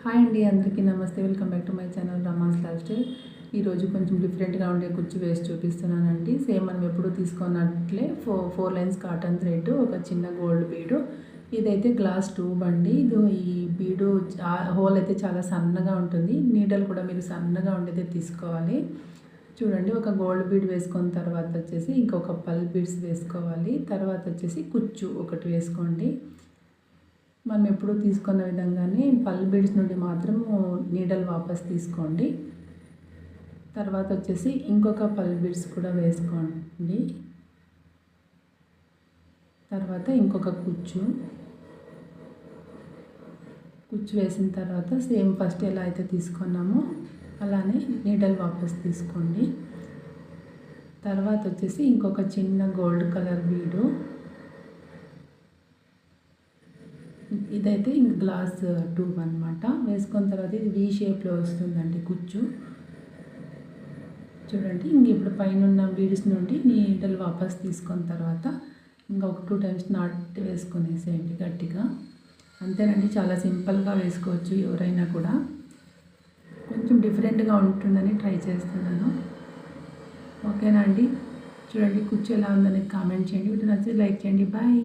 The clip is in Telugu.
హాయ్ అండి, అందరికీ నమస్తే. Welcome back to my channel Rama's life style. ఈరోజు కొంచెం డిఫరెంట్గా ఉండే కుచ్చు వేసి చూపిస్తున్నానండి. సేమ్ మనం ఎప్పుడు తీసుకున్నట్లే ఫోర్ లైన్స్ కాటన్ థ్రెడ్, ఒక చిన్న గోల్డ్ బీడు. ఇదైతే గ్లాస్ ట్యూబ్ అండి. ఈ బీడు హోల్ అయితే చాలా సన్నగా ఉంటుంది. నీడలు కూడా మీరు సన్నగా ఉండేది తీసుకోవాలి. చూడండి, ఒక గోల్డ్ బీడ్ వేసుకున్న తర్వాత వచ్చేసి ఇంకొక పల్ బీడ్స్ వేసుకోవాలి. తర్వాత వచ్చేసి కుచ్చు ఒకటి వేసుకోండి. మనం ఎప్పుడు తీసుకున్న విధంగానే పల్ బీడ్స్ నుండి మాత్రం నీడల్ వాపస్ తీసుకోండి. తర్వాత వచ్చేసి ఇంకొక పల్ బీడ్స్ కూడా వేసుకోండి. తర్వాత ఇంకొక కుచ్చు వేసిన తర్వాత సేమ్ ఫస్ట్ ఎలా అయితే తీసుకున్నామో అలానే నీడల్ వాపస్ తీసుకోండి. తర్వాత వచ్చేసి ఇంకొక చిన్న గోల్డ్ కలర్ బీడు. ఇదైతే గ్లాస్ ట్యూబ్ అనమాట. వేసుకున్న తర్వాత ఇది వీ షేప్లో వస్తుందండి కుచ్చు. చూడండి, ఇంక ఇప్పుడు పైన ఉన్న బీడ్స్ నుండి నీడలు వాపస్ తీసుకున్న తర్వాత ఇంకా ఒక 2 టైమ్స్ నాట్ వేసుకునేసేయండి గట్టిగా. అంతేనండి, చాలా సింపుల్గా వేసుకోవచ్చు ఎవరైనా కూడా. కొంచెం డిఫరెంట్గా ఉంటుందని ట్రై చేస్తున్నాను. ఓకేనా అండి? చూడండి, కుచ్చు ఎలా ఉందని కామెంట్ చేయండి. వీడియో నచ్చితే లైక్ చేయండి. బాయ్.